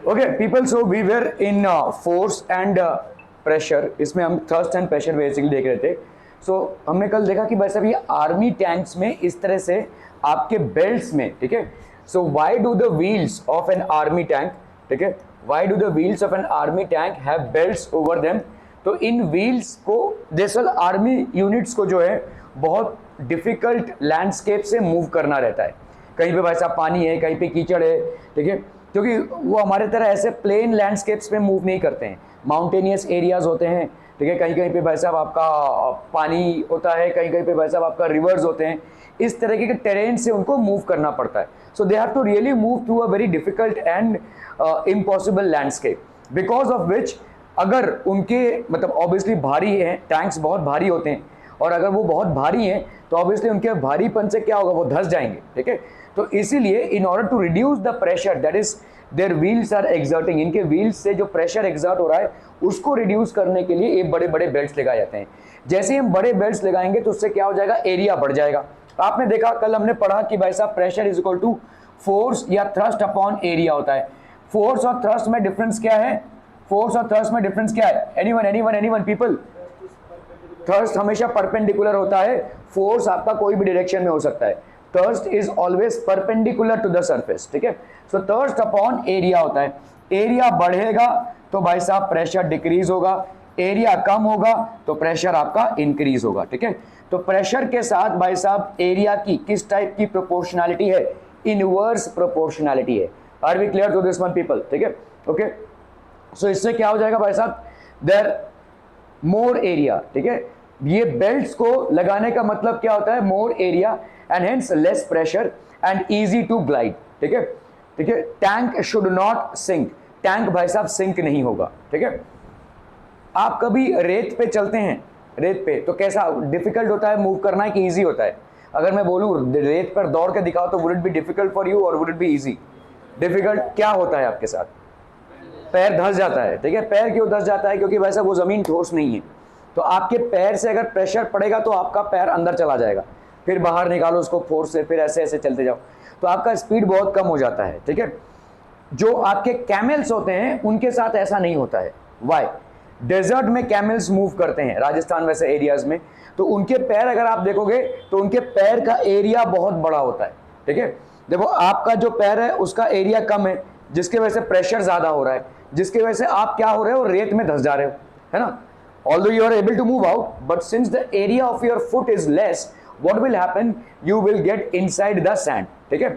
Okay people, so we were in force and pressure, इसमें हम thrust and pressure basically देख रहे थे। सो हमने कल देखा कि भाई साहब ये आर्मी टैंक्स में इस तरह से आपके बेल्ट्स में, ठीक है। So why do the wheels of an army tank, ठीक है, why do the wheels of an army tank have belts over them. तो इन व्हील्स को दरअसल आर्मी यूनिट्स को जो है बहुत डिफिकल्ट लैंडस्केप से मूव करना रहता है। कहीं पे भाई साहब पानी है, कहीं पे कीचड़ है, ठीक है, क्योंकि वो हमारे तरह ऐसे प्लेन लैंडस्केप्स में मूव नहीं करते हैं, माउंटेनियस एरियाज होते हैं, ठीक है, कहीं कहीं पे भाई साहब आपका पानी होता है, कहीं कहीं पे भाई साहब आपका रिवर्स होते हैं, इस तरीके के टेरेन से उनको मूव करना पड़ता है। So they have to really move through a very difficult and impossible landscape, because of which अगर उनके मतलब ऑब्वियसली भारी है, टैंक्स बहुत भारी होते हैं, और अगर वो बहुत भारी हैं तो ऑब्वियसली उनके भारीपन से क्या होगा, वो धंस जाएंगे, ठीक है। तो इसीलिए in order to reduce the pressure that is there wheels are exerting, इनके व्हील्स से जो प्रेशर एक्सर्ट हो रहा है उसको रिड्यूस करने के लिए ये बड़े बड़े बेल्ट्स लगाए जाते हैं। जैसे ही हम बड़े बेल्ट्स लगाएंगे तो उससे क्या हो जाएगा, एरिया बढ़ जाएगा। आपने देखा कल हमने पढ़ा कि भाई साहब pressure is equal to force या थ्रस्ट अपॉन एरिया होता है। फोर्स और थ्रस्ट में डिफरेंस क्या है, फोर्स और थ्रस्ट में डिफरेंस क्या है, एनीवन पीपल? थ्रस्ट हमेशा परपेंडिकुलर होता है, फोर्स आपका कोई भी डायरेक्शन में हो सकता है। Thrust is always perpendicular to the surface, ठीक है। सो थ्रस्ट अपॉन एरिया होता है। एरिया बढ़ेगा तो भाई साहब प्रेशर डिक्रीज होगा, एरिया कम होगा तो प्रेशर आपका इंक्रीज होगा, ठीक है। तो प्रेशर के साथ भाई साहब एरिया की किस टाइप की प्रोपोर्शनैलिटी है, इनवर्स प्रोपोर्शनैलिटी है। Are we clear to this one people, ठीक है, ओके। सो इससे क्या हो जाएगा भाई साहब, देयर मोर एरिया, ठीक है, ये बेल्ट्स को लगाने का मतलब क्या होता है, more area and hence less pressure and easy to glide, ठीक है, ठीक है। Tank should not sink, tank भाई साहब सिंक नहीं होगा, ठीक है। आप कभी रेत पे चलते हैं, रेत पे तो कैसा डिफिकल्ट होता है मूव करना है कि इजी होता है? अगर मैं बोलूं रेत पर दौड़ के दिखाओ तो would it be difficult for you or would it be easy? Difficult क्या होता है आपके साथ, पैर धंस जाता है, ठीक है। पैर क्यों धंस जाता है, क्योंकि वैसा वो जमीन ठोस नहीं है। तो आपके पैर से अगर प्रेशर पड़ेगा तो आपका पैर अंदर चला जाएगा, फिर बाहर निकालो उसको फोर्स से, फिर ऐसे ऐसे चलते जाओ, तो आपका स्पीड बहुत कम हो जाता है, ठीक है। जो आपके कैमल्स होते हैं उनके साथ ऐसा नहीं होता है। वाई? डेजर्ट में कैमल्स मूव करते हैं, राजस्थान वैसे एरियाज में, तो उनके पैर अगर आप देखोगे तो उनके पैर का एरिया बहुत बड़ा होता है, ठीक है। देखो आपका जो पैर है उसका एरिया कम है, जिसके वजह से प्रेशर ज्यादा हो रहा है, जिसकी वजह से आप क्या हो रहे हो, रेत में धंस जा रहे हो, है ना। Although you are able to move out, but since the area of your foot is less, what will happen? You will get inside the sand, ठीक है।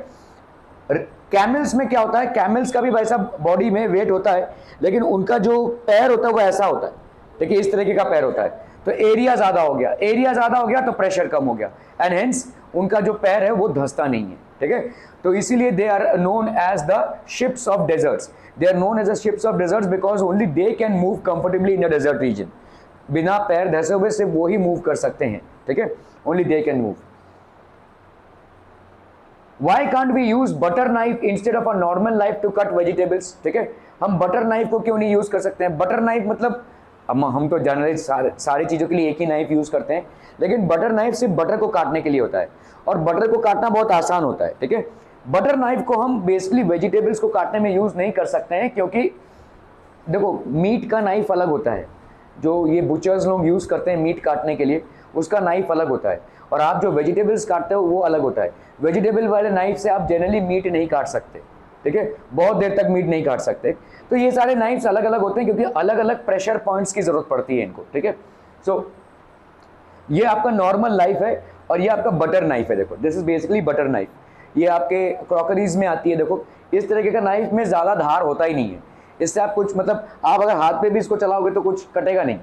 कैमल्स में क्या होता है, कैमल्स का भी भाई साहब बॉडी में वेट होता है, लेकिन उनका जो पैर होता है वो ऐसा होता है, ठीक है, इस तरीके का पैर होता है। तो एरिया ज्यादा हो गया, एरिया ज्यादा हो गया तो प्रेशर कम हो गया, एंड हेंस उनका जो पैर है वो धंसता नहीं है, ठीक है। तो इसीलिए they are known as the ships of deserts, they are known as the ships of deserts because only they can move comfortably in the desert region. बिना पैर धंसे हुए से वो ही मूव कर सकते हैं, ठीक है, only they can move. Why can't we use butter knife instead of a normal knife to cut vegetables? ठीक है, हम बटर नाइफ को क्यों नहीं यूज कर सकते हैं? बटर नाइफ मतलब हम तो जनरली सारी चीजों के लिए एक ही नाइफ यूज करते हैं, लेकिन बटर नाइफ सिर्फ बटर को काटने के लिए होता है, और बटर को काटना बहुत आसान होता है, ठीक है। बटर नाइफ को हम बेसिकली वेजिटेबल्स को काटने में यूज नहीं कर सकते हैं, क्योंकि देखो मीट का नाइफ अलग होता है, जो ये बुचर्स लोग यूज करते हैं मीट काटने के लिए, उसका नाइफ अलग होता है, और आप जो वेजिटेबल्स काटते हो वो अलग होता है। वेजिटेबल वाले नाइफ से आप जनरली मीट नहीं काट सकते, ठीक है, बहुत देर तक मीट नहीं काट सकते। तो ये सारे नाइफ्स अलग अलग होते हैं क्योंकि अलग अलग प्रेशर पॉइंट्स की जरूरत पड़ती है इनको, ठीक है। सो ये आपका नॉर्मल नाइफ है और ये आपका बटर नाइफ है। देखो this is basically butter knife, ये आपके क्रॉकरीज में आती है। देखो इस तरीके का नाइफ में ज्यादा धार होता ही नहीं है, इससे आप कुछ मतलब आप अगर हाथ पे भी इसको चलाओगे तो कुछ कटेगा नहीं,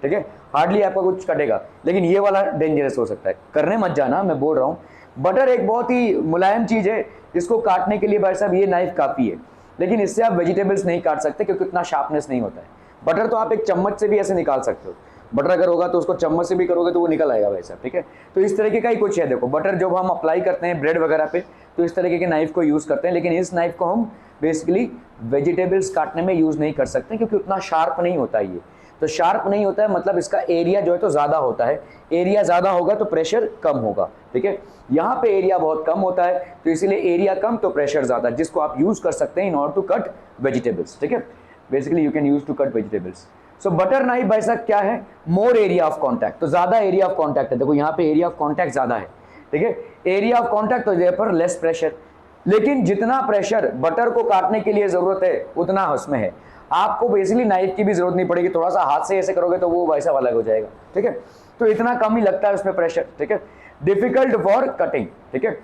ठीक है, हार्डली आपका कुछ कटेगा, लेकिन ये वाला डेंजरस हो सकता है, करने मत जाना, मैं बोल रहा हूँ। बटर एक बहुत ही मुलायम चीज है, इसको काटने के लिए भाई साहब ये नाइफ काफी है, लेकिन इससे आप वेजिटेबल्स नहीं काट सकते क्योंकि उतना शार्पनेस नहीं होता है। बटर तो आप एक चम्मच से भी ऐसे निकाल सकते हो, बटर अगर होगा तो उसको चम्मच से भी करोगे तो वो निकल आएगा भाई साहब, ठीक है। तो इस तरीके का ही कुछ है। देखो बटर जब हम अप्लाई करते हैं ब्रेड वगैरह पे तो इस तरीके के नाइफ को यूज करते हैं, लेकिन इस नाइफ को हम बेसिकली वेजिटेबल्स काटने में यूज नहीं कर सकते क्योंकि उतना शार्प नहीं होता है ये। तो शार्प नहीं होता है मतलब इसका एरिया जो है तो ज़्यादा होता है, एरिया ज़्यादा होगा तो प्रेशर कम होगा, ठीक है। यहाँ पे एरिया बहुत कम होता है तो इसीलिए एरिया कम तो प्रेशर ज़्यादा, जिसको आप यूज़ कर सकते हैं in order to cut vegetables, ठीक है। Basically you can use to cut vegetables. So butter knife भाई साहब क्या है, मोर एरिया ऑफ कॉन्टैक्ट, तो ज़्यादा एरिया ऑफ कॉन्टैक्ट है, देखो यहाँ पे एरिया ऑफ कॉन्टैक्ट ज़्यादा है, ठीक है। एरिया ऑफ कॉन्टैक्ट तो पर लेस प्रेशर, लेकिन जितना प्रेशर बटर को काटने के लिए ज़रूरत है उतना उसमें है। आपको बेसिकली नाइफ की भी जरूरत नहीं पड़ेगी, थोड़ा सा हाथ से ऐसे करोगे तो वो वैसा अलग हो जाएगा, ठीक है। तो इतना कम ही लगता है उसमें प्रेशर, ठीक है। डिफिकल्ट फॉर कटिंग, ठीक है।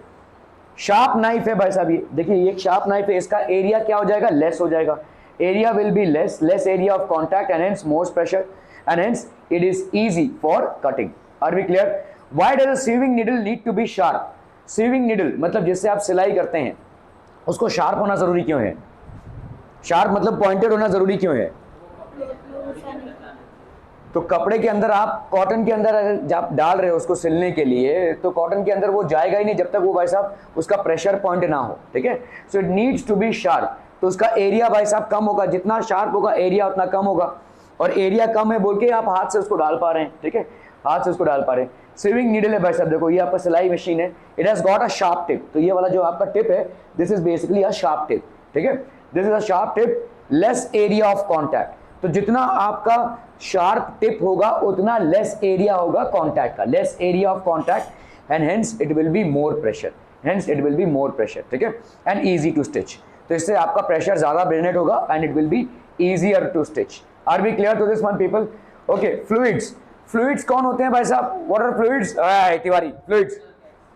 शार्प नाइफ है भाई साहब, ये देखिए ये एक शार्प नाइफ है, इसका एरिया क्या हो जाएगा, लेस हो जाएगा, area will be less area of contact and hence more pressure and hence it is easy for cutting. Are we clear? Why does a sewing needle need to be sharp? Sewing needle मतलब जिससे आप सिलाई करते हैं उसको sharp होना जरूरी क्यों है? शार्प मतलब पॉइंटेड होना जरूरी क्यों है? तो कपड़े के अंदर आप कॉटन के अंदर अगर जब डाल रहे हो उसको सिलने के लिए तो कॉटन के अंदर वो जाएगा ही नहीं जब तक वो भाई साहब उसका प्रेशर पॉइंट ना हो, ठीक है। So it needs to be sharp, तो उसका एरिया भाई साहब कम होगा, जितना शार्प होगा एरिया उतना कम होगा, और एरिया कम है बोल के आप हाथ से उसको डाल पा रहे हैं, ठीक है, हाथ से उसको डाल पा रहे हैं। सीविंग नीडल है भाई साहब, देखो ये आपका सिलाई मशीन है, it has got a sharp tip, तो ये वाला जो आपका टिप है this is basically a sharp tip, ठीक है, this is a sharp tip, less area of contact, तो जितना आपका शार्प टिप होगा उतना लेस एरिया होगा कॉन्टैक्ट का, less area of contact and hence it will be more pressure, hence it will be more pressure, ठीक है, and easy to stitch, तो इससे आपका प्रेशर ज्यादा जनरेट होगा and it will be easier to stitch. Are we clear to this one people? Okay, fluids, fluids कौन होते हैं भाई साहब? What are fluids? Tiwari, fluids,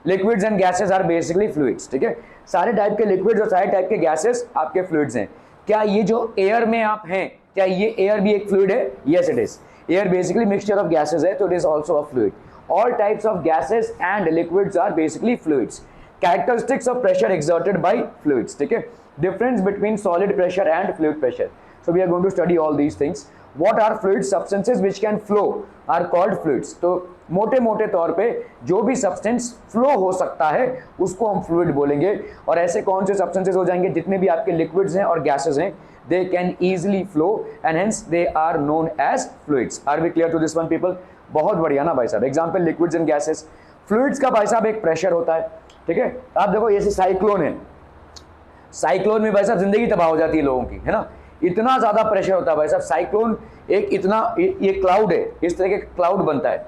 liquids and gases are basically fluids, ठीक है, सारे टाइप के लिक्विड्स और सारे टाइप के गैसेस आपके फ्लूइड्स हैं। क्या ये जो एयर में आप हैं, क्या ये एयर भी एक फ्लूइड है? Yes it is, air basically mixture of gases है तो it is also a fluid. All types of gases and liquids are basically fluids. Characteristics of pressure exerted by fluids, ठीक है, difference between solid pressure and fluid pressure, so we are going to study all these things. What are fluid substances which can flow are called fluids? तो मोटे मोटे तौर पे जो भी substance flow हो सकता है उसको हम फ्लूइड बोलेंगे, और ऐसे कौन से सब्सटेंसेस हो जाएंगे जितने भी आपके लिक्विड्स हैं और गैसेस हैं, they can easily flow and hence they are known as fluids. Are we clear to this one people? बहुत बढ़िया ना भाई साहब। Example liquids and gases. Fluids का भाई साहब एक प्रेशर होता है, ठीक है, आप देखो ये साइक्लोन है, साइक्लोन में भाई साहब जिंदगी तबाह हो जाती है लोगों की, है ना, इतना ज्यादा प्रेशर होता है भाई साहब। साइक्लोन एक इतना ये क्लाउड है, इस तरह के क्लाउड बनता है,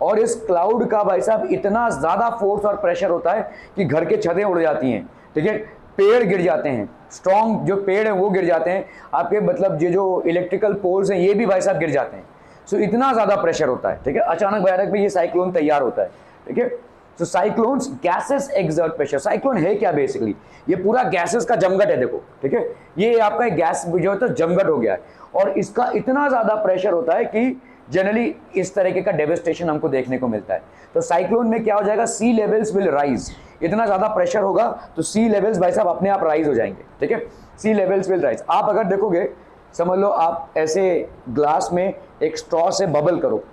और इस क्लाउड का भाई साहब इतना ज्यादा फोर्स और प्रेशर होता है कि घर के छतें उड़ जाती हैं, ठीक है, पेड़ गिर जाते हैं, स्ट्रॉन्ग जो पेड़ हैं वो गिर जाते हैं, आपके मतलब ये जो इलेक्ट्रिकल पोल्स हैं ये भी भाई साहब गिर जाते हैं। सो इतना ज्यादा प्रेशर होता है, ठीक है, अचानक भयानक में ये साइक्लोन तैयार होता है, ठीक है। तो cyclones gases exert pressure. Cyclone है क्या? बेसिकली ये पूरा गैसेस का जमघट है, देखो, ठीक है, ये आपका एक गैस जो है तो जमघट हो गया है, और इसका इतना ज्यादा प्रेशर होता है कि जनरली इस तरीके का डेविस्टेशन हमको देखने को मिलता है। तो साइक्लोन में क्या हो जाएगा, सी लेवल्स विल राइज, इतना ज्यादा प्रेशर होगा तो सी लेवल्स भाई साहब अपने आप राइज हो जाएंगे, ठीक है, सी लेवल्स विल राइज। आप अगर देखोगे, समझ लो आप ऐसे ग्लास में एक स्ट्रॉ से बबल करो,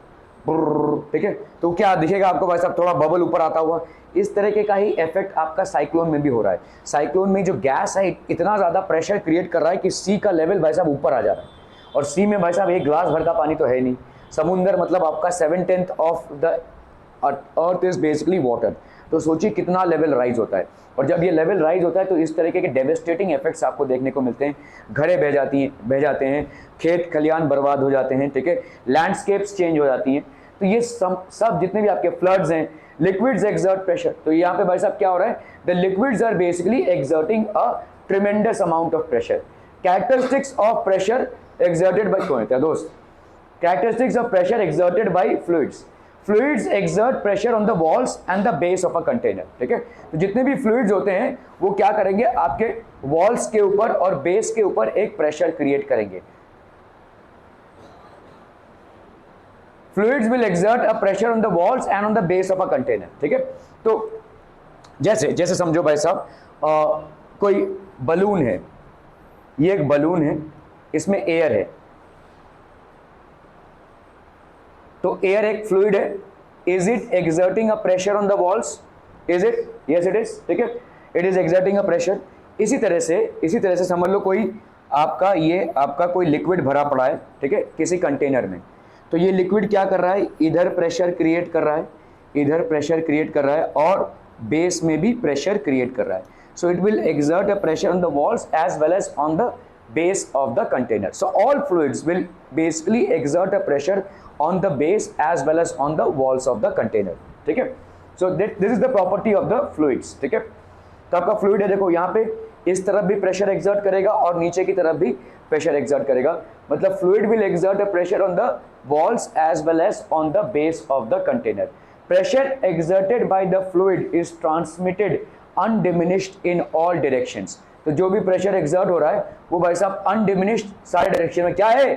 ठीक है, तो क्या दिखेगा आपको भाई साहब, थोड़ा बबल ऊपर आता हुआ। इस तरीके का ही इफेक्ट आपका साइक्लोन में भी हो रहा है। साइक्लोन में जो गैस है इतना ज्यादा प्रेशर क्रिएट कर रहा है कि सी का लेवल भाई साहब ऊपर आ जा रहा है, और सी में भाई साहब एक ग्लास भर का पानी तो है नहीं, समुंदर मतलब आपका 7/10 of the earth is basically water. तो सोचिए कितना लेवल राइज होता है, और जब ये लेवल राइज होता है तो इस तरीके के डेवेस्टेटिंग इफेक्ट्स आपको देखने को मिलते हैं। घरें बह जाते हैं, खेत खलियान बर्बाद हो जाते हैं, ठीक है, लैंडस्केप्स चेंज हो जाती हैं। तो ये सब जितने भी आपके फ्लड्स हैं, लिक्विड्स एक्सर्ट प्रेशर। तो यहाँ पे भाई साहब क्या हो रहा है, the liquids are basically exerting a tremendous amount of pressure. Characteristics of pressure exerted by कौन है दोस्त? Characteristics of pressure exerted by fluids. Fluids exert pressure on the walls and the base of a container, ठीक है। तो जितने भी fluids होते हैं वो क्या करेंगे, आपके वॉल्स के ऊपर और बेस के ऊपर एक प्रेशर क्रिएट करेंगे। Fluids will exert a pressure on the walls and on the base of a container, ठीक है। तो जैसे समझो भाई साहब, कोई बलून है, ये एक बलून है, इसमें एयर है, तो एयर एक फ्लूइड है। Is it exerting a pressure on the walls? Is it? Yes it is, ठीक है, it is exerting a pressure. इसी तरह से समझ लो कोई आपका कोई लिक्विड भरा पड़ा है, ठीक है, किसी कंटेनर में। तो ये लिक्विड क्या कर रहा है, इधर प्रेशर क्रिएट कर रहा है, इधर प्रेशर क्रिएट कर रहा है और बेस में भी प्रेशर क्रिएट कर रहा है। So it will exert a pressure on the walls as well as on the base of the container. So all fluids will basically exert a pressure on the base as well as on the walls of the container. ठीक है, so this is the property of the fluids. ठीक है, तो आपका fluid है, देखो यहाँ पे इस तरफ भी प्रेशर एक्सर्ट करेगा और नीचे की तरफ भी प्रेशर एक्सर्ट करेगा, मतलब fluid will exert a pressure on the walls as well as on the base of the container. Pressure exerted by the fluid is transmitted undiminished in all directions. तो जो भी प्रेशर एक्सर्ट हो रहा है वो भाई साहब अनडिमिनिश्ड सारे डायरेक्शन में क्या है,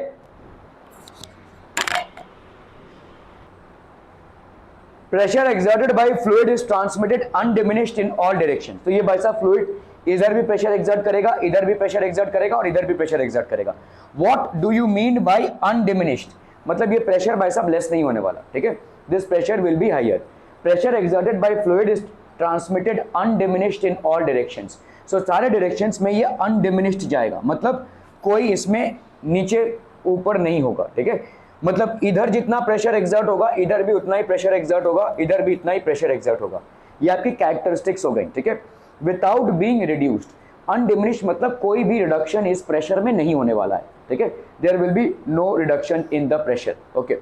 pressure exerted by fluid is transmitted undiminished in all direction. तो ये भाई साहब फ्लूइड इधर भी प्रेशर एक्सर्ट करेगा, इधर भी प्रेशर एक्सर्ट करेगा और इधर भी प्रेशर एक्सर्ट करेगा। What do you mean by undiminished, मतलब ये प्रेशर भाई साहब लेस नहीं होने वाला, ठीक है, this pressure will be higher. Pressure exerted by fluid is transmitted undiminished in all directions. So सारे डायरेक्शंस में ये अनडिमिनिश्ड जाएगा, मतलब कोई इसमें नीचे ऊपर नहीं होगा, ठीक है, मतलब इधर जितना प्रेशर एक्सर्ट होगा इधर भी उतना ही प्रेशर एक्सर्ट होगा, इधर भी इतना ही प्रेशर एक्सर्ट होगा। ये आपकी कैरेक्टरिस्टिक्स हो गई, ठीक है, विदाउट बीइंग रिड्यूस्ड। अनडिमिनिश्ड मतलब कोई भी रिडक्शन इस प्रेशर में नहीं होने वाला है, ठीक है, there will be no reduction in the pressure. Okay,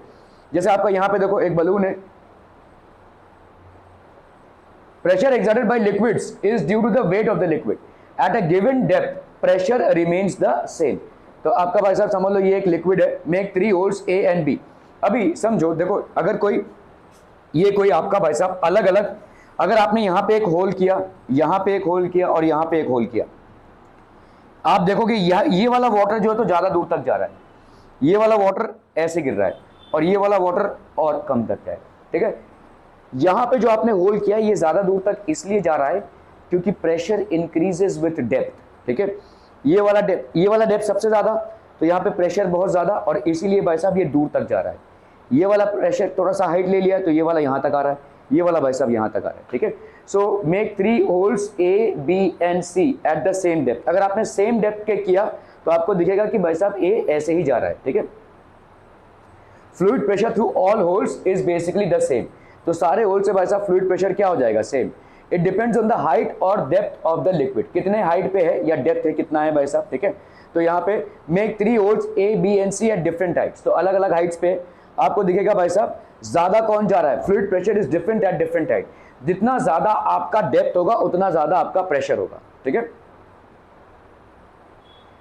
जैसे आपका यहां पे देखो एक बलून है, pressure exerted by liquids is due to the weight of the liquid at a given depth pressure remains the same। तो आपका भाई साहब समझ लो ये एक लिक्विड है, make 3 holes A and B। अभी समझो, देखो अगर कोई ये कोई आपका भाई साहब अलग अलग, अगर आपने यहाँ पे एक होल किया, यहाँ पे एक होल किया और यहाँ पे एक होल किया, आप देखोगे ये वाला वाटर जो है तो ज्यादा दूर तक जा रहा है, ये वाला वाटर ऐसे गिर रहा है और ये वाला वाटर और कम तक है, ठीक है। यहाँ पे जो आपने होल किया ये ज्यादा दूर तक इसलिए जा रहा है क्योंकि प्रेशर इंक्रीजेस विथ डेप्थ, ठीक है, ये वाला डेप्थ सबसे ज्यादा, तो यहाँ पे प्रेशर बहुत ज्यादा और इसीलिए भाई साहब ये दूर तक जा रहा है। ये वाला प्रेशर थोड़ा सा हाइट ले लिया तो ये वाला यहाँ तक आ रहा है, ये वाला भाई साहब यहाँ तक आ रहा है, ठीक है। So make 3 holes A, B and C at the same depth. अगर आपने सेम डेप्थ के किया तो आपको दिखेगा कि भाई साहब A ऐसे ही जा रहा है, ठीक है। Fluid pressure through all holes is basically the same. तो सारे होल से भाई साहब फ्लूइड प्रेशर क्या हो जाएगा, same. It depends on the height और डेप्थ ऑफ द लिक्विड, कितने हाइट पे है या डेप्थ है कितना है भाई साहब, ठीक है। तो यहाँ पे make 3 holes A, B and C at different Heights. तो अलग अलग हाइट्स पे आपको दिखेगा भाई साहब ज्यादा कौन जा रहा है, fluid pressure is different at different height. जितना ज्यादा आपका डेप्थ होगा उतना ज्यादा आपका प्रेशर होगा, ठीक है।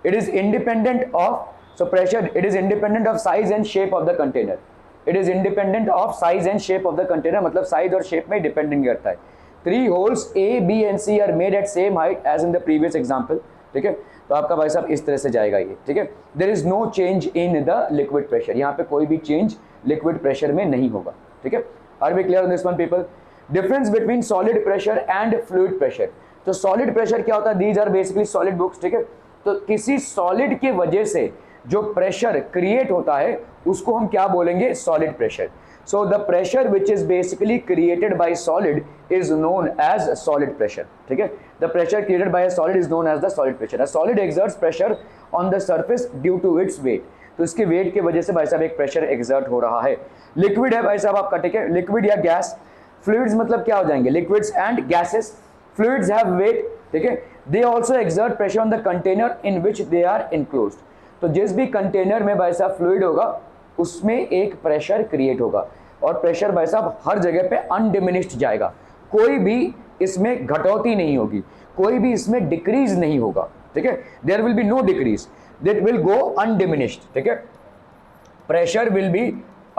It is independent of, so pressure it is independent of size and shape of the container. It is independent of size and shape of the container, मतलब साइज और शेप में डिपेंडेंट करता है। 3 holes A, B and C are made at same height as in the previous example, ठीक है। तो आपका भाई साहब इस तरह से जाएगा ये, ठीक है। There is no change in the liquid pressure, यहाँ पे कोई भी चेंज लिक्विड प्रेशर में नहीं होगा, ठीक है। Are we clear on this one people? Difference between solid pressure and fluid pressure. तो सॉलिड प्रेशर क्या होता है, these are basically solid books, ठीक है। तो किसी सॉलिड के वजह से जो प्रेशर क्रिएट होता है उसको हम क्या बोलेंगे, solid pressure. So the pressure which is basically created by solid is known as solid pressure, ठीक है। The pressure created by a solid is known as the solid pressure. A solid exerts pressure on the surface due to its weight. तो इसके wait की वजह से भाई साहब एक प्रेशर एक्सर्ट हो रहा है। लिक्विड है भाई साहब आपका, ठीक है, लिक्विड या गैस। फ्लूइड्स मतलब क्या हो जाएंगे, liquids and gases. Fluids have weight, ठीक है, they also exert pressure on the container in which they are enclosed. तो जिस भी कंटेनर में भाई साहब फ्लूइड होगा उसमें एक प्रेशर क्रिएट होगा और प्रेशर भाई साहब हर जगह पे अनडिमिनिश्ड जाएगा, कोई भी इसमें घटौती नहीं होगी, कोई भी इसमें डिक्रीज नहीं होगा, ठीक है। There will be no decrease, that will go undiminished, ठीक है। Pressure will be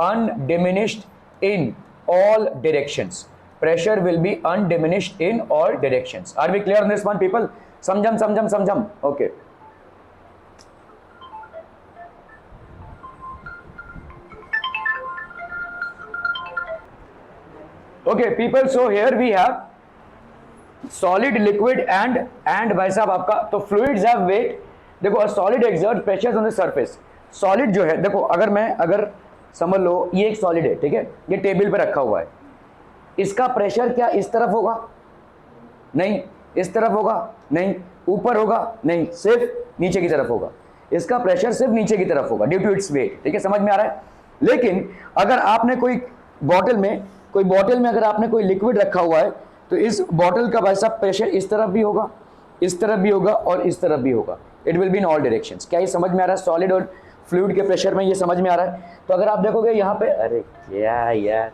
undiminished in all directions. Pressure will be undiminished in all directions. Are we clear on this one people? समझम okay. Okay people, so here we have solid, liquid and भाई साहब आपका, तो fluids have weight। देखो a solid exerts pressures on the surface। solid जो है, देखो अगर समझ लो ये एक solid है, ठीक है, ये टेबल पे रखा हुआ है, इसका प्रेशर क्या इस तरफ होगा, नहीं, इस तरफ होगा, नहीं, ऊपर होगा नहीं, सिर्फ नीचे की तरफ होगा। इसका प्रेशर सिर्फ नीचे की तरफ होगा ड्यू टू इट्स वेट। ठीक है, समझ में आ रहा है। लेकिन अगर आपने कोई बॉटल में अगर आपने कोई लिक्विड रखा हुआ है तो इस बॉटल का भाई साहब प्रेशर इस तरफ भी होगा, इस तरफ भी होगा और इस तरफ भी होगा। It will be in all directions. क्या ये समझ में आ रहा है? सॉलिड और फ्लूइड के प्रेशर में ये समझ में आ रहा है। तो अगर आप देखोगे यहाँ पे, अरे क्या यार,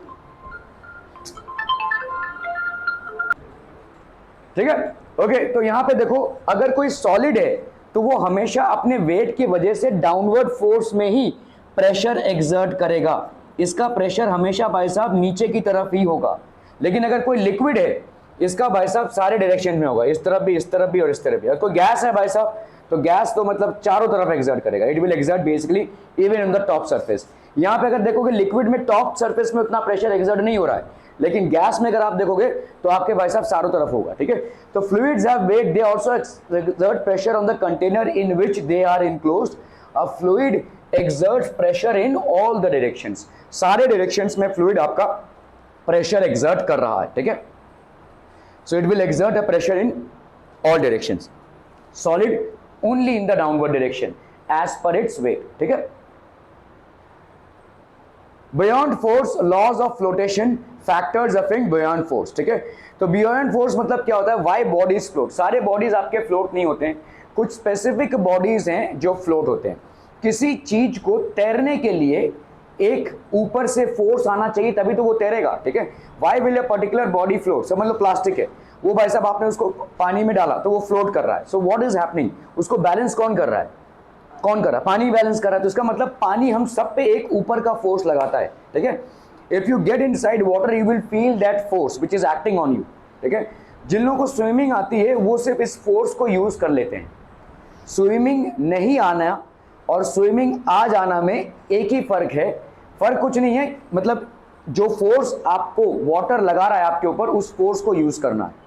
ठीक है, ओके। तो यहाँ पे देखो, अगर कोई सॉलिड है तो वो हमेशा अपने वेट की वजह से डाउनवर्ड फोर्स में ही प्रेशर एक्सर्ट करेगा। इसका प्रेशर हमेशा भाई साहब नीचे की तरफ ही होगा। लेकिन अगर कोई लिक्विड है, इसका भाई साहब सारे डायरेक्शन में होगा, इस तरफ भी, इस तरफ भी और इस तरफ भी। अगर कोई गैस है भाई साहब, तो गैस तो मतलब चारों तरफ एक्सर्ट करेगा। It will exert basically even in the top surface. यहाँ पे अगर देखोगे लिक्विड में टॉप सरफेस में उतना प्रेशर एक्सर्ट नहीं हो रहा है, लेकिन गैस में अगर आप देखोगे तो आपके भाई साहब चारों तरफ होगा। ठीक है, तो fluids have weight, they also exert pressure on the container in which they are enclosed. A fluid exerts pressure in all the directions. सारे डायरेक्शंस में फ्लूइड आपका प्रेशर एक्सर्ट कर रहा है। ठीक है, so it will exert a pressure in all directions, solid only in the downward direction as per its weight. ठीक है, beyond force, laws of flotation, factors affect beyond force. ठीक है, तो बियॉन्ड फोर्स मतलब क्या होता है? Why bodies float. सारे बॉडीज आपके फ्लोट नहीं होते हैं, कुछ स्पेसिफिक बॉडीज हैं जो फ्लोट होते हैं। किसी चीज को तैरने के लिए एक ऊपर से फोर्स आना चाहिए तभी तो वो तैरेगा। ठीक है, why will a particular body float? समझ लो प्लास्टिक है, वो भाई साहब आपने उसको पानी में डाला तो वो फ्लोट कर रहा है। So what is happening? उसको बैलेंस कौन कर रहा है? कौन कर रहा है? पानी बैलेंस कर रहा है। तो इसका मतलब पानी हम सब पे एक ऊपर का फोर्स लगाता है। ठीक है, if you get inside water you will feel that force which is acting on you. ठीक है, जिन लोगों को स्विमिंग आती है वो सिर्फ इस फोर्स को यूज कर लेते हैं। स्विमिंग नहीं आना और स्विमिंग आ जाना में एक ही फर्क है। फर्क कुछ नहीं है, मतलब जो फोर्स आपको वाटर लगा रहा है आपके ऊपर, उस फोर्स को यूज करना है।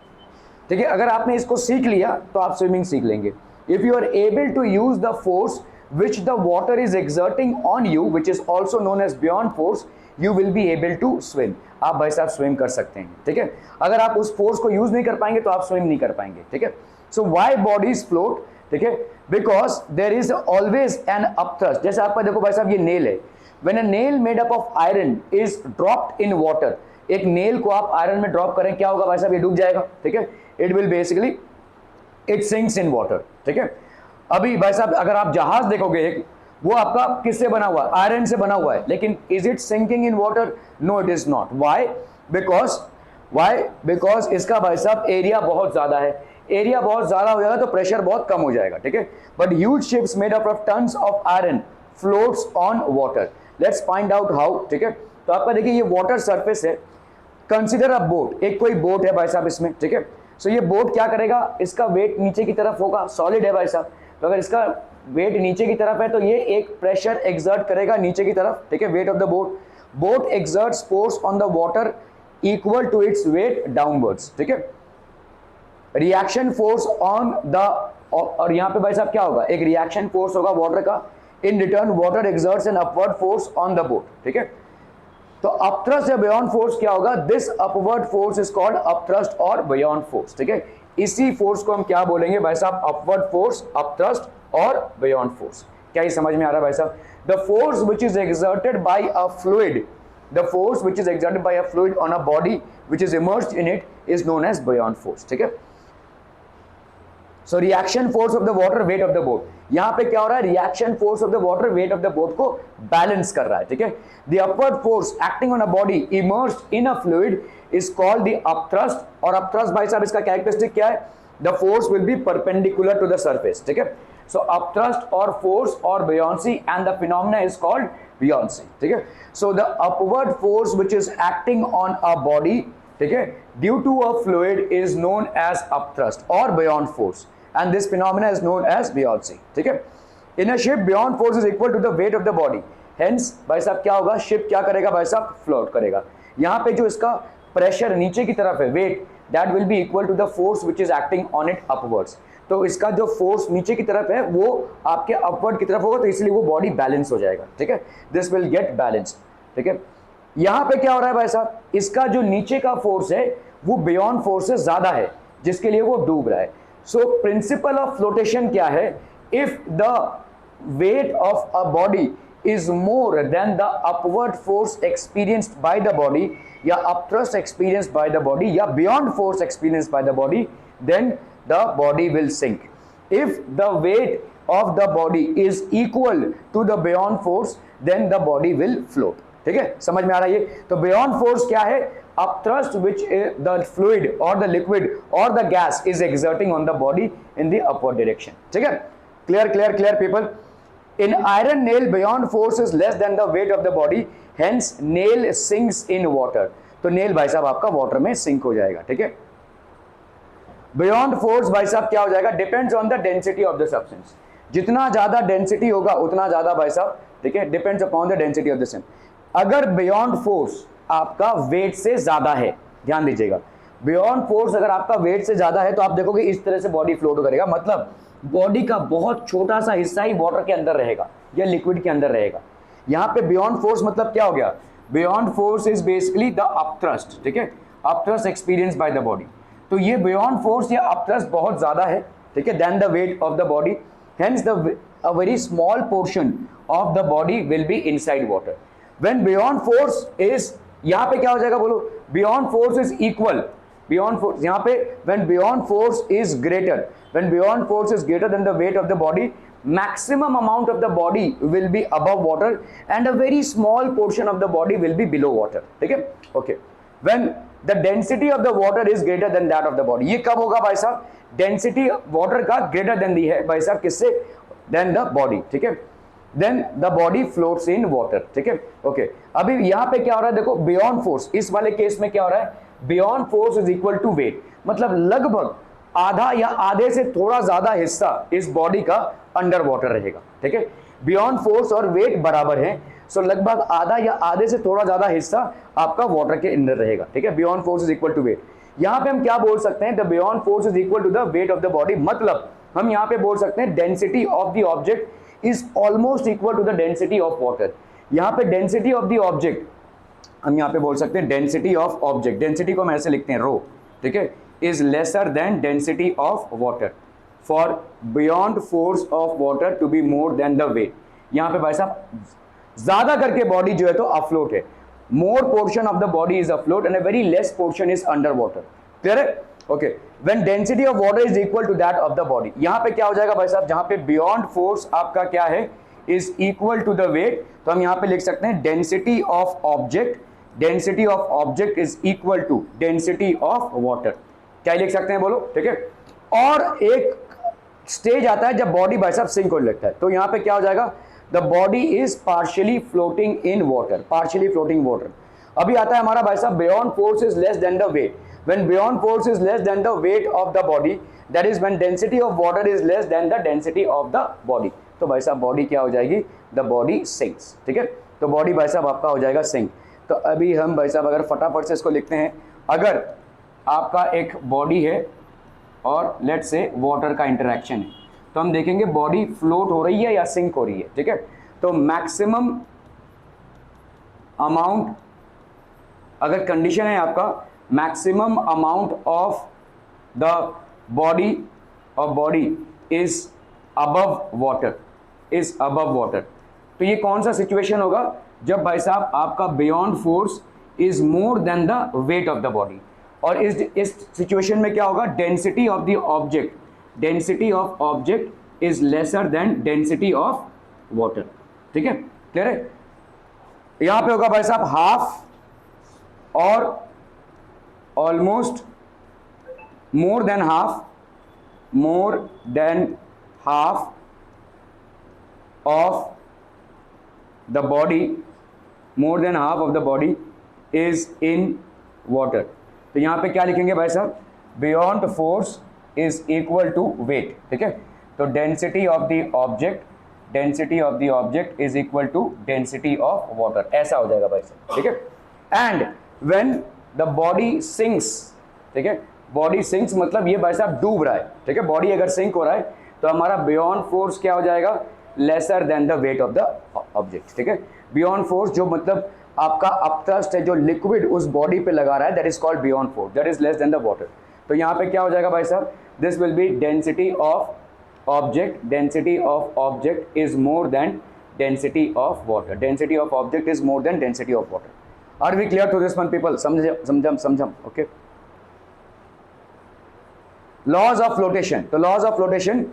ठीक है, अगर आपने इसको सीख लिया तो आप स्विमिंग सीख लेंगे। If you are able to use the force which the water is exerting on you, which is also known as beyond force, you will be able to swim. आप भाई साहब स्विम कर सकते हैं। ठीक है, अगर आप उस फोर्स को यूज नहीं कर पाएंगे तो आप स्विम नहीं कर पाएंगे। ठीक है, सो व्हाई बॉडीज फ्लोट? ठीक है, because there is always an upthrust. जैसे आपका देखो भाई साहब ये नेल है, when a nail made up of iron is dropped in water, एक नेल को आप आयरन में ड्रॉप करें, क्या होगा भाई साहब? ये डूब जाएगा। ठीक है, it will basically it sinks in water. ठीक है, अभी भाई साहब अगर आप जहाज देखोगे एक, वो आपका किससे बना हुआ है? आयरन से बना हुआ है, लेकिन is it sinking in water? No, it is not. Why? Because इसका भाई साहब एरिया बहुत ज्यादा है। एरिया बहुत ज्यादा हो जाएगा तो प्रेशर बहुत कम हो जाएगा। ठीक है, but huge ships made up of tons of iron floats on water. Let's find out how. ठीक है, तो आपका देखिए ये वाटर सरफेस है। कंसिडर अ बोट, एक कोई बोट है भाई साहब इसमें। ठीक है, सो ये बोट क्या करेगा? इसका वेट नीचे की तरफ होगा, सॉलिड है भाई साहब, तो अगर इसका वेट नीचे की तरफ है तो ये एक प्रेशर एक्सर्ट करेगा नीचे की तरफ। ठीक है, weight of the boat exerts force on the water equal to its weight downwards. ठीक है, रिएक्शन फोर्स ऑन द, और यहाँ पे भाई साहब क्या होगा? एक रिएक्शन फोर्स होगा वाटर का। In return water exerts N upward force on the boat. ठीक है, तो अपथ्रस्ट या बियॉन्ड फोर्स क्या होगा? This upward force is called upthrust और बियॉन्ड फोर्स। ठीक है, इसी फोर्स को हम क्या बोलेंगे भाई साहब? अपवर्ड फोर्स, अपथ्रस्ट और बियॉन्ड फोर्स। क्या ये समझ में आ रहा है भाई साहब? The force which is exerted by a fluid, the force which is exerted by a fluid on a body which is immersed in it is known as beyond force. ठीक है, so reaction force of the water, weight of the boat. यहां पे क्या हो रहा है? Reaction force of the water, weight of the boat को balance कर रहा है। ठीक है, the upward force acting on a body immersed in a fluid is called the upthrust. और अपथ्रस्ट भाई साहब इसका कैरेक्टरिस्टिक क्या है? The force will be perpendicular to the surface. ठीक है, सो अपथ्रस्ट और फोर्स और buoyancy and the phenomena is called buoyancy। ठीक है, so the upward force which is acting on a body, ठीक है, due to a fluid is known as upthrust और beyond force, and this phenomena is known as buoyancy। ठीक है, in a ship beyond force is equal to the weight of the body, hence भाई साहब क्या होगा? Ship क्या करेगा भाई साहब? फ्लोट करेगा। यहाँ पे जो इसका प्रेशर नीचे की तरफ है, wait, that will be equal to the force which is acting on it upwards। तो इसका जो फोर्स नीचे की तरफ है वो आपके अपवर्ड की तरफ होगा, तो इसलिए वो बॉडी बैलेंस हो जाएगा। ठीक है, दिस विल गेट बैलेंस। ठीक है, यहाँ पे क्या हो रहा है भाई साहब? इसका जो नीचे का फोर्स है वो बियॉन्ड फोर्स से ज्यादा है, जिसके लिए वो डूब रहा है। सो प्रिंसिपल ऑफ फ्लोटेशन क्या है? If the weight of a body is more than the upward force experienced by the body या upthrust experienced by the body या beyond force experienced by the body, then the body will sink. If the weight of the body is equal to the beyond force, then the body will float. ठीक है, समझ में आ रहा है ये? तो beyond force क्या है? Upthrust which the fluid or the liquid or the gas is exerting on the body in the upward direction. ठीक है, clear people? In iron, nail beyond force is less than the weight of the body, hence nail sinks in water. तो nail भाई साहब आपका water में sink हो जाएगा. ठीक है, beyond force भाई साहब क्या हो जाएगा? Depends on the density of the substance. जितना ज्यादा density होगा उतना ज्यादा भाई साहब, ठीक है, depends upon the density of the same. अगर beyond force आपका weight से ज्यादा है, ध्यान दीजिएगा, beyond force अगर आपका weight से ज्यादा है तो आप देखोगे इस तरह से body float करेगा, मतलब बॉडी का बहुत छोटा सा हिस्सा ही वाटर के अंदर रहेगा या लिक्विड के अंदर रहेगा. यहां पे बियॉन्ड फोर्स मतलब क्या हो गया? Beyond force is basically the upthrust. ठीक है, upthrust experience by the body. तो ये बियॉन्ड फोर्स या अपथ्रस्ट बहुत ज्यादा है, ठीक है, then the weight of the body, hence the a very small portion of the body will be inside water. When beyond force is, यहां पे क्या हो जाएगा बोलो? Beyond force is equal, beyond force यहाँ पे when beyond force is greater, when beyond force is greater than the weight of the body, maximum amount of the body will be above water and a very small portion of the body will be below water. ठीक है, okay. When the density of the water is greater than that of the body, ये कब होगा भाई साहब? Density water का greater than दी है भाई साहब किससे? Than the body. ठीक है, then the body floats in water. ठीक है, okay. अभी यहाँ पे क्या हो रहा है देखो, beyond force, इस वाले केस में क्या हो रहा है? Beyond force is equal to weight, मतलब लगभग आधा या आधे से थोड़ा ज्यादा हिस्सा इस बॉडी का अंडर वाटर रहेगा. ठीक है, बियॉन्ड फोर्स और वेट बराबर है, सो लगभग आधा या आधे से थोड़ा ज्यादा हिस्सा आपका वाटर के अंदर रहेगा. ठीक है, beyond force is equal to weight. यहां पे हम क्या बोल सकते हैं? The beyond force is equal to the weight of the body, मतलब हम यहां पे बोल सकते हैं density of the object is almost equal to the density of water. यहां पे डेंसिटी ऑफ द ऑब्जेक्ट हम यहाँ पे बोल सकते हैं डेंसिटी ऑफ ऑब्जेक्ट, डेंसिटी को हम ऐसे लिखते हैं रो. ठीक है, is lesser than density of water for beyond force of water to be more than the weight. यहाँ पे भाई साहब ज्यादा करके बॉडी जो है तो अफ्लोट है, more portion of the body is afloat and a very less portion is under water. Clear है? Okay, when density of water is equal to that of the body, यहाँ पे क्या हो जाएगा भाई साहब? जहाँ पे बियॉन्ड फोर्स आपका क्या है? Is equal to the weight, तो हम यहाँ पे लिख सकते हैं density of object, density of object is equal to density of water. क्या लिख सकते हैं बोलो? ठीक है, और एक स्टेज आता है जब बॉडी भाई साहब सिंक होने लगता है, तो यहाँ पे क्या हो जाएगा? The body is partially floating in water, partially floating water. अभी आता है हमारा भाई साहब beyond force is less than the weight. When beyond force is less than the weight of the body, that is when density of water is less than the density of the body. तो भाई साहब body क्या हो जाएगी? The body sinks. ठीक है, तो body भाई साहब आपका हो जाएगा सिंक. तो अभी हम भाई साहब अगर फटाफट से इसको लिखते हैं, अगर आपका एक बॉडी है और लेट्स से वाटर का इंटरेक्शन है, तो हम देखेंगे बॉडी फ्लोट हो रही है या सिंक हो रही है. ठीक है, तो मैक्सिमम अमाउंट, अगर कंडीशन है आपका maximum amount of the body is above water, is above water, तो ये कौन सा सिचुएशन होगा? जब भाई साहब आपका beyond force is more than the weight of the body. और इस सिचुएशन में क्या होगा? Density of the object, density of object is lesser than density of water. ठीक है, क्लियर है? यहां पे होगा भाई साहब हाफ और almost more than half, more than half of the body, more than half of the body is in water. तो यहाँ पे क्या लिखेंगे भाई साहब? beyond force is equal to weight. ठीक है, तो density of the object, density of the object is equal to density of water, ऐसा हो जाएगा भाई साहब. ठीक है, and when the body sinks, ठीक है, body sinks मतलब ये भाई साहब डूब रहा है. ठीक है, body अगर सिंक हो रहा है तो हमारा beyond force क्या हो जाएगा? Laser than the weight of the object. ठीक है, बियॉन्ड फोर्स जो मतलब आपका अपथ्रस्ट है, जो लिक्विड उस बॉडी पे लगा रहा है, that is called buoyant force, that is less than the water. तो यहाँ पे क्या हो जाएगा भाई साहब? This will be density of object is more than density of water. Density of object is more than density of water. Are we clear to this one people? समझम. Okay. Laws of flotation. तो laws of flotation,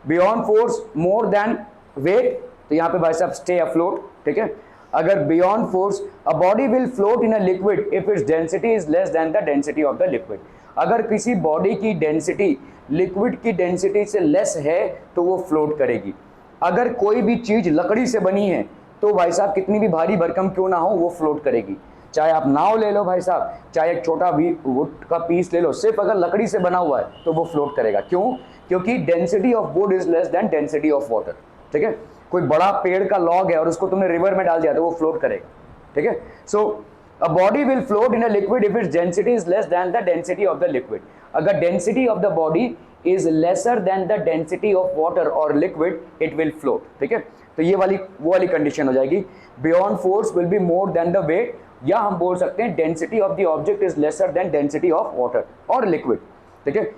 buoyant force more than weight, तो यहाँ पे भाई साहब stay afloat. ठीक है. अगर beyond force, a body will float in a liquid if its density is less than the density of the liquid. अगर किसी बॉडी की डेंसिटी लिक्विड की डेंसिटी से लेस है तो वो फ्लोट करेगी. अगर कोई भी चीज लकड़ी से बनी है तो भाई साहब कितनी भी भारी भरकम क्यों ना हो वो फ्लोट करेगी. चाहे आप नाव ले लो भाई साहब, चाहे एक छोटा भी वुड का पीस ले लो, सिर्फ अगर लकड़ी से बना हुआ है तो वो फ्लोट करेगा. क्यों? क्योंकि density of would is less then density of water. ठीक है. कोई बड़ा पेड़ का लॉग है और उसको तुमने रिवर में डाल दिया तो वो फ्लोट करेगा. ठीक है. So a body will float in a liquid if its density is less than the density of the liquid. अगर density of the body is lesser than the density of water or liquid, it will float. ठीक है. तो ये वो वाली condition हो जाएगी. Buoyant force will be more than the weight, या हम बोल सकते हैं density of the object is lesser than density of water or liquid. ठीक है.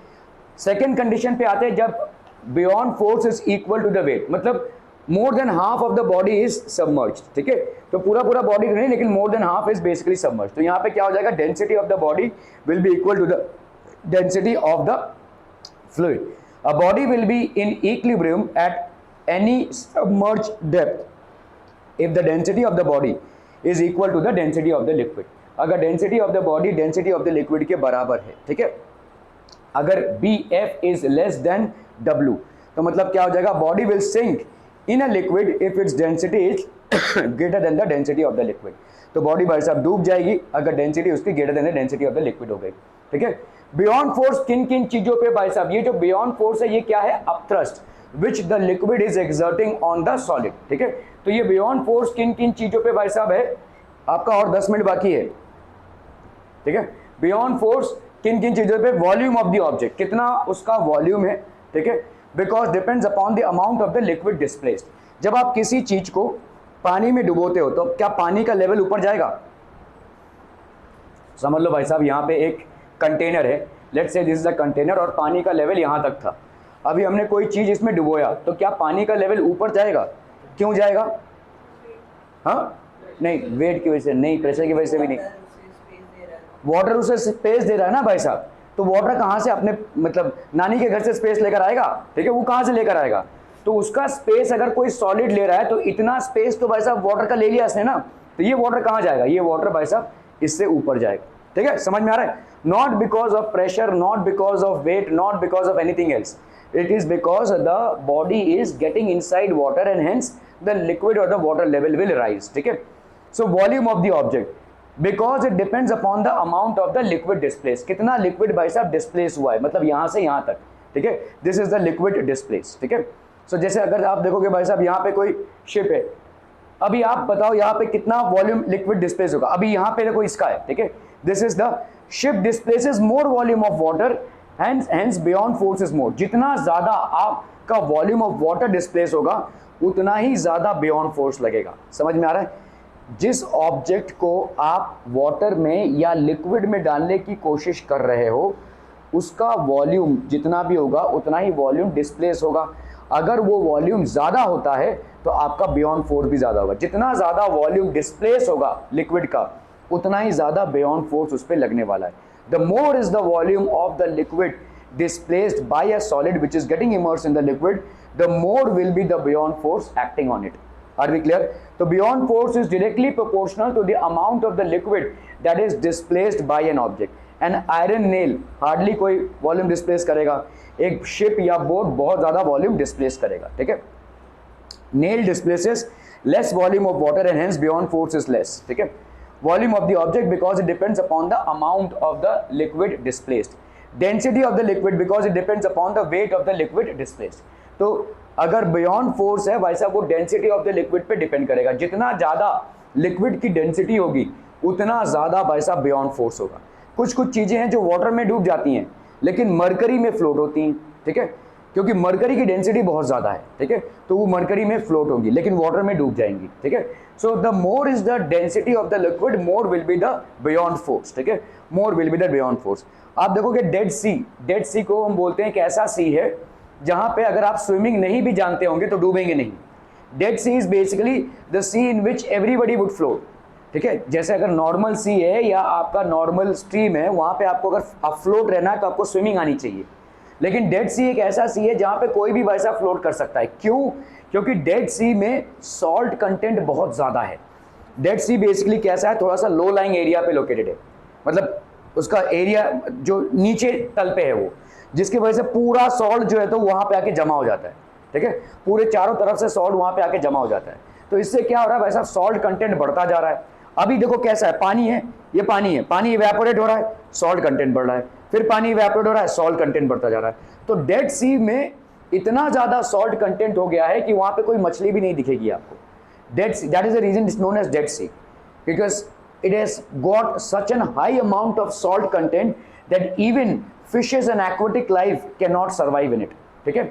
सेकेंड कंडीशन पे आते हैं जब buoyant force is equal to the weight, मतलब more than half of the body is submerged. ठीक है. तो पूरा बॉडी नहीं, लेकिन more than half is basically submerged. तो यहाँ पे क्या हो जाएगा? Density of the body will be equal to the density of the fluid. A body will be in equilibrium at any submerged depth if the density of the body is equal to the density of the liquid. अगर density of the body density of the liquid के बराबर है. ठीक है. अगर BF is less than W, तो मतलब क्या हो जाएगा? Body will sink in a liquid if its density is greater than the density of the liquid. तो बॉडी भाई साहब डूब जाएगी अगर डेंसिटी उसकी greater than the density of the liquid हो गई. ठीक है. बियॉन्ड फोर्स किन किन चीजों पे भाई साहब? ये जो बियॉन्ड फोर्स है ये क्या है? Upthrust which the liquid is exerting on the solid. ठीक है. तो ये बियॉन्ड फोर्स किन किन चीजों पे भाई साहब है? आपका और 10 मिनट बाकी है. ठीक है. बियॉन्ड फोर्स किन किन चीजों पे? वॉल्यूम ऑफ द ऑब्जेक्ट, कितना उसका वॉल्यूम है. ठीक है. Because depends upon the amount of the liquid displaced. जब आप किसी चीज को पानी में डुबोते हो तो क्या पानी का लेवल ऊपर जाएगा? समझ लो भाई साहब, यहाँ पे एक कंटेनर है, let's say this is a container और पानी का लेवल यहाँ तक था. अभी हमने कोई चीज इसमें डुबोया तो क्या पानी का लेवल ऊपर जाएगा? क्यों जाएगा? हाँ नहीं, वेट की वजह से नहीं, प्रेशर की वजह से भी नहीं. वाटर उसे स्पेस दे रहा है ना भाई साहब. तो वाटर कहाँ से अपने मतलब नानी के घर से स्पेस लेकर आएगा? ठीक है. वो कहाँ से लेकर आएगा? तो उसका स्पेस अगर कोई सॉलिड ले रहा है तो इतना स्पेस तो भाई साहब वाटर का ले लिया इसने ना. तो ये वाटर कहाँ जाएगा? ये वाटर भाई साहब इससे ऊपर जाएगा. ठीक है. समझ में आ रहा है? Not because of pressure, not because of weight, not because of anything else. It is because the body is getting inside water and hence the liquid or the water level will rise. ठीक है. So volume of the object because it depends upon the amount of the liquid displace. कितना liquid भाई साहब displace हुआ है, मतलब यहाँ से यहाँ तक. ठीक है. This is the liquid displace. ठीक है. सो जैसे अगर आप देखोगे भाई साहब यहाँ पे कोई शिप है, अभी आप बताओ यहाँ पे कितना वॉल्यूम लिक्विड डिस्प्लेस होगा? अभी यहाँ पे देखो इसका है. ठीक है. This is the ship displaces more volume of water hence beyond force is more. जितना ज्यादा आपका वॉल्यूम ऑफ वाटर डिस्प्लेस होगा उतना ही ज्यादा बियॉन्ड फोर्स लगेगा. समझ में आ रहा है? जिस ऑब्जेक्ट को आप वाटर में या लिक्विड में डालने की कोशिश कर रहे हो उसका वॉल्यूम जितना भी होगा उतना ही वॉल्यूम डिस्प्लेस होगा. अगर वो वॉल्यूम ज़्यादा होता है तो आपका बियॉन्ड फोर्स भी ज़्यादा होगा. जितना ज़्यादा वॉल्यूम डिस्प्लेस होगा लिक्विड का उतना ही ज़्यादा बियॉन्ड फोर्स उस पर लगने वाला है. The more is the volume of the liquid displaced by a solid which is getting immersed in the liquid, the more will be the beyond force acting on it. Are we clear? So beyond force is directly proportional to the amount of the liquid that is displaced by an object. An iron nail hardly कोई volume displace करेगा, एक ship या boat बहुत ज़्यादा volume displace करेगा. ठीक है. nail displaces less volume of water and hence beyond force is less. ठीक है. volume of the object because it depends upon the amount of the liquid displaced. density of the liquid because it depends upon the weight of the liquid displaced. तो अगर beyond force है भाई साहब वो density of the liquid पे depend करेगा. जितना ज़्यादा लिक्विड की डेंसिटी होगी उतना ज़्यादा भाई साहब beyond force होगा. कुछ चीज़ें हैं जो वाटर में डूब जाती हैं लेकिन मरकरी में फ्लोट होती हैं. ठीक है. क्योंकि मरकरी की डेंसिटी बहुत ज़्यादा है, ठीक है, तो वो मरकरी में फ्लोट होंगी लेकिन वाटर में डूब जाएंगी, ठीक है। So the more is the density of the liquid, more will be the beyond force, ठीक है, more will be the beyond force. आप देखोगे डेड सी को हम बोलते हैं कि ऐसा सी है जहां पे अगर आप स्विमिंग नहीं भी जानते होंगे तो डूबेंगे नहीं। Dead Sea is basically the sea in which everybody would float, ठीक है। जैसे अगर नॉर्मल सी है या आपका नॉर्मल स्ट्रीम है, वहां पे आपको अगर फ्लोट रहना है तो आपको स्विमिंग आनी चाहिए, लेकिन डेड सी एक ऐसा सी है जहां पे कोई भी वैसा फ्लोट कर सकता है। क्यों? क्योंकि डेड सी में सॉल्ट कंटेंट बहुत ज़्यादा है। डेड सी बेसिकली कैसा है, थोड़ा सा लो लाइंग एरिया पे लोकेटेड है, मतलब उसका एरिया जो नीचे तल पे है वो, जिसकी वजह से पूरा सॉल्ट जो है तो वहाँ पे आके जमा हो जाता है, ठीक है, पूरे चारों तरफ से सॉल्ट वहाँ पे आके जमा हो जाता है। तो इससे क्या हो रहा है, वैसा सॉल्ट कंटेंट बढ़ता जा रहा है। अभी देखो कैसा है, पानी है, ये पानी है, पानी इवेपोरेट हो रहा है, सॉल्ट कंटेंट बढ़ रहा है, फिर पानी इवेपोरेट हो रहा है, सॉल्ट कंटेंट बढ़ता जा रहा है। तो डेड सी में इतना ज़्यादा सॉल्ट कंटेंट हो गया है कि वहाँ पे कोई मछली भी नहीं दिखेगी आपको। Dead Sea, that is the reason it's known as Dead Sea, because it has got such an high amount of salt content that even fishes and aquatic life cannot survive in it, ठीक है।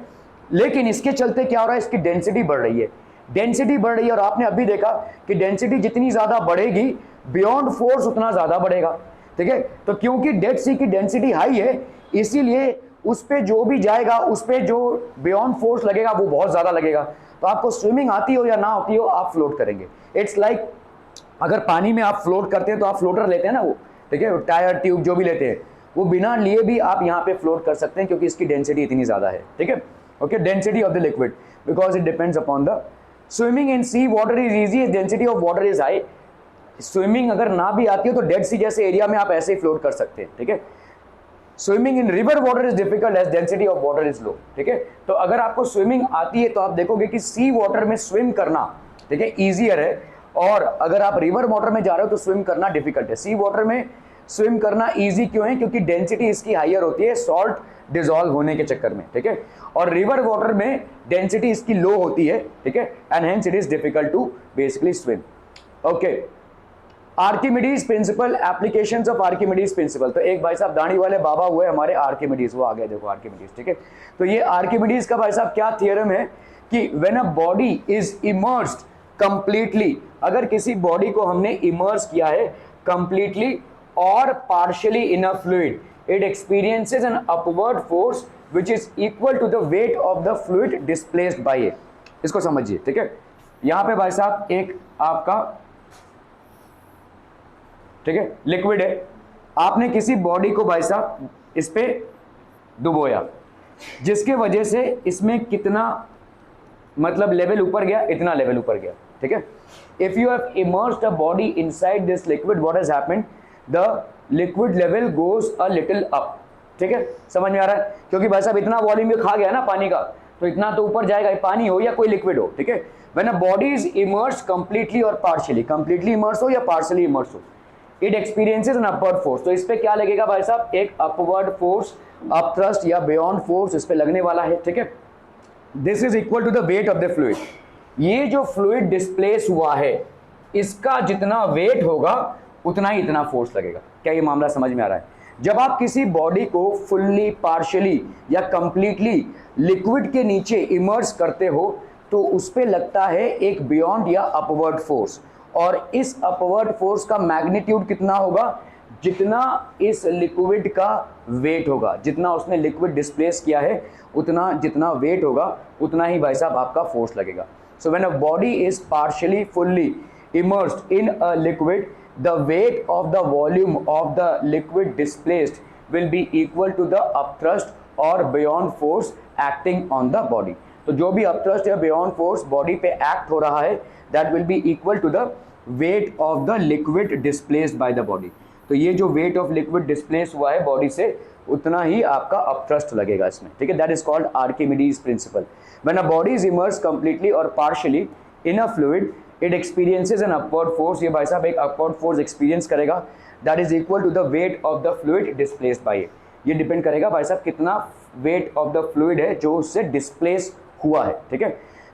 लेकिन इसके चलते क्या हो रहा है, इसकी डेंसिटी बढ़ रही है, डेंसिटी बढ़ रही है, और आपने अभी देखा कि डेंसिटी जितनी ज़्यादा बढ़ेगी बियॉन्ड फोर्स उतना ज़्यादा बढ़ेगा, ठीक है। तो क्योंकि डेड सी की डेंसिटी हाई है, इसीलिए उस पर जो भी जाएगा उस पर जो बियॉन्ड फोर्स लगेगा वो बहुत ज़्यादा लगेगा। तो आपको स्विमिंग आती हो या ना आती हो, आप फ्लोट करेंगे। इट्स लाइक अगर पानी में आप फ्लोट करते हैं तो आप फ्लोटर लेते हैं ना वो, ठीक है, टायर ट्यूब जो भी लेते हैं वो बिना लिए भी आप यहाँ पे फ्लोट कर सकते हैं क्योंकि इसकी डेंसिटी इतनी ज़्यादा है, ठीक है। Okay, density of the liquid because it depends upon the swimming in sea water is easy, density of water is high. Swimming अगर ना भी आती हो तो डेड सी जैसे एरिया में आप ऐसे ही फ्लोट कर सकते हैं, ठीक है। Swimming in river water is difficult as density of water is low, ठीक है। तो अगर आपको स्विमिंग आती है तो आप देखोगे कि सी वाटर में स्विम करना, ठीक है, ईजियर है, और अगर आप रिवर वाटर में जा रहे हो तो स्विम करना डिफिकल्ट है। सी वाटर में स्विम करना इजी क्यों है, क्योंकि डेंसिटी इसकी हायर होती है सॉल्ट डिसॉल्व होने के चक्कर में, ठीक है, और रिवर वाटर में डेंसिटी इसकी लो होती है, ठीक है, and hence it is difficult to basically swim. Okay, Archimedes principle, applications of Archimedes principle. तो एक भाई साहब दाढ़ी वाले बाबा हुए हमारे आर्किमिडीज, वो आ गए देखो आर्किमिडीज, ठीक है। तो ये आर्किमिडीज का भाई साहब क्या थियरम है कि when a body is immersed completely, अगर किसी बॉडी को हमने इमर्स किया है कंप्लीटली और partially in a fluid, it experiences an upward force which is equal to the weight of the fluid displaced by it. इसको समझिए, ठीक है। यहां पे भाई साहब एक आपका, ठीक है, लिक्विड है, आपने किसी बॉडी को भाई साहब इस पे डुबोया, जिसके वजह से इसमें कितना मतलब लेवल ऊपर गया, इतना लेवल ऊपर गया, ठीक है। If you have immersed a body inside this liquid, what has happened, the liquid level goes a little up, ठीक है, समझ में आ रहा है, क्योंकि भाई साहब इतना वॉल्यूम खा गया ना पानी का, तो इतना तो ऊपर जाएगा, पानी हो या कोई लिक्विड हो, ठीक है। When a body is immersed completely और पार्शियली, कंप्लीटली इमर्स हो या पार्शियली इमर्स हो, it experiences an upward force. तो इस पे क्या लगेगा भाई साहब, एक अपवर्ड फोर्स, अप थ्रस्ट या बियॉन्ड फोर्स इस पे लगने वाला है, ठीक है। This is equal to the weight of the fluid. ये जो फ्लूइड डिस्प्लेस हुआ है इसका जितना वेट होगा उतना ही इतना फोर्स लगेगा। क्या ये मामला समझ में आ रहा है? जब आप किसी बॉडी को फुल्ली, पार्शियली या कंप्लीटली लिक्विड के नीचे इमर्स करते हो तो उस पे लगता है एक बियॉन्ड या अपवर्ड फोर्स, और इस अपवर्ड फोर्स का मैग्नीट्यूड कितना होगा, जितना इस लिक्विड का वेट होगा, जितना उसने लिक्विड डिस्प्लेस किया है उतना जितना वेट होगा उतना ही भाई साहब आपका फोर्स लगेगा। So when a body is partially fully immersed in a liquid, the weight of the volume of the liquid displaced will be equal to the upthrust और beyond force acting on the body. तो जो भी upthrust या buoyant force body पे act हो रहा है that will be equal to the weight of the liquid displaced by the body. तो ये जो वेट ऑफ लिक्विड डिस्प्लेस हुआ है बॉडी से उतना ही आपका अपथ्रस्ट लगेगा इसमें, ठीक है। That is called Archimedes principle. When a body is immersed completely और partially in a fluid, it experiences an upward force. ये भाई साहब एक अपवर्ड फोर्स एक्सपीरियंस करेगा that is equal to the weight of the fluid displaced by it. ये depend करेगा भाई साहब कितना वेट ऑफ द फ्लूइड है जो उससे डिस्प्लेस हुआ है, ठीक है।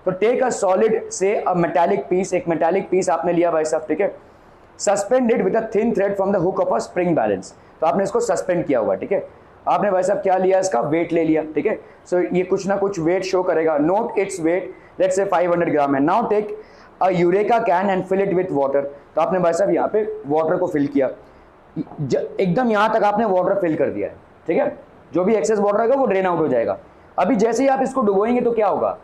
तो टेक अ सॉलिड से अ मेटालिक पीस, एक मेटालिक पीस आपने लिया भाई साहब, ठीक है, suspended with a thin thread from the hook of a spring balance. तो आपने इसको सस्पेंड किया हुआ है, ठीक है। आपने भाई साहब क्या लिया, इसका वेट ले लिया, ठीक है। सो ये कुछ ना कुछ वेट शो करेगा, note its weight, let's say 500 gram है। Now take a eureka can and fill it with water. तो आपने भाई साहब यहाँ पे वाटर को फिल किया, एकदम यहाँ तक आपने वाटर फिल कर दिया है, ठीक है। जो भी एक्सेस वाटर रहेगा वो ड्रेन आउट हो जाएगा। अभी जैसे ही आप इसको डुबोएंगे तो क्या होगा,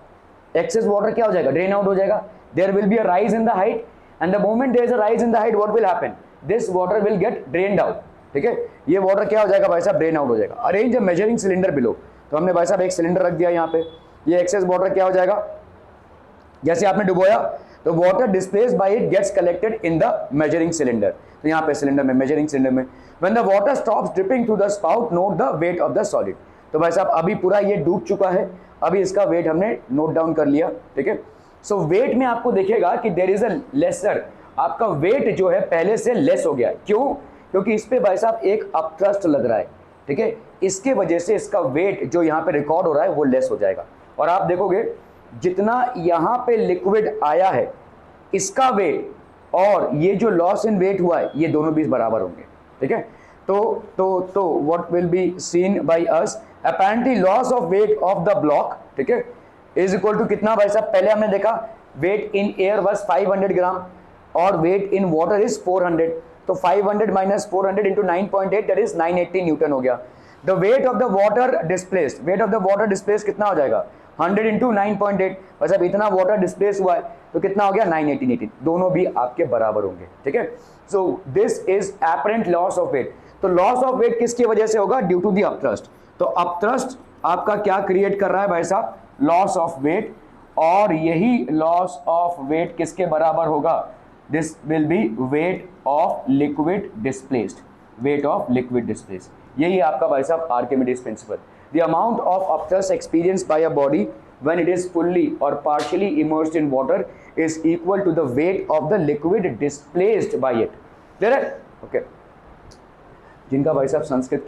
एक्सेस वाटर क्या हो जाएगा, ड्रेन आउट हो जाएगा। There will be a rise in the height and the moment there is a rise in the height what will happen, this water will get drained out, ठीक है। ये water क्या हो जाएगा भाई साहब, ड्रेन आउट हो जाएगा। Arrange a measuring cylinder below. तो हमने भाई साहब एक सिलेंडर रख दिया यहाँ पे, ये एक्सेस वाटर क्या हो जाएगा, जैसे आपने डुबोया तो water displaced by it gets collected in the measuring cylinder. तो यहाँ पे सिलेंडर में, मेजरिंग सिलेंडर में, when the water stops dripping through the spout note the weight of the solid. तो भाई साहब अभी पूरा ये डूब चुका है, अभी इसका वेट हमने नोट डाउन कर लिया, ठीक है। सो वेट में आपको दिखेगा कि देयर इज अ लेसर, आपका वेट जो है पहले से लेस हो गया। क्यों, क्योंकि इस पे भाई साहब एक अपथ्रस्ट लग रहा है, ठीक है। इसके वजह से इसका वेट जो यहाँ पे रिकॉर्ड हो रहा है वो लेस हो जाएगा। और आप देखोगे जितना यहाँ पे लिक्विड आया है इसका वेट और ये जो लॉस इन वेट हुआ है ये दोनों भी बराबर होंगे, ठीक है। तो what will be seen by us, apparently loss of wait of the block, ठीक है, इज इक्वल टू कितना भाई साहब, पहले हमने देखा वेट इन एयर वाज 500 ग्राम और वेट इन वाटर इज 400। तो 500 minus 400 into 9.8 that is 980 Newton हो गया। The weight of the water displaced, wait of the water displaced कितना हो जाएगा, 100 इंटू 9.8, मतलब इतना वाटर डिस्प्लेस हुआ है तो कितना हो गया 918, दोनों भी आपके बराबर होंगे, ठीक है। So this is apparent loss of weight. तो लॉस ऑफ वेट किसकी वजह से होगा, ड्यू टू द अपथ्रस्ट। तो अपथ्रस्ट आपका क्या क्रिएट कर रहा है भाई साहब, लॉस ऑफ वेट, और यही लॉस ऑफ वेट किसके बराबर होगा, this will B weight of liquid displaced, weight of liquid displaced. यही आपका भाई साहब Archimedes principal. The amount of upthrust experienced by a body when it is fully or partially immersed in water is equal to the weight of the liquid displaced by it. Clear है? Okay. जिनका भाई साहब संस्कृत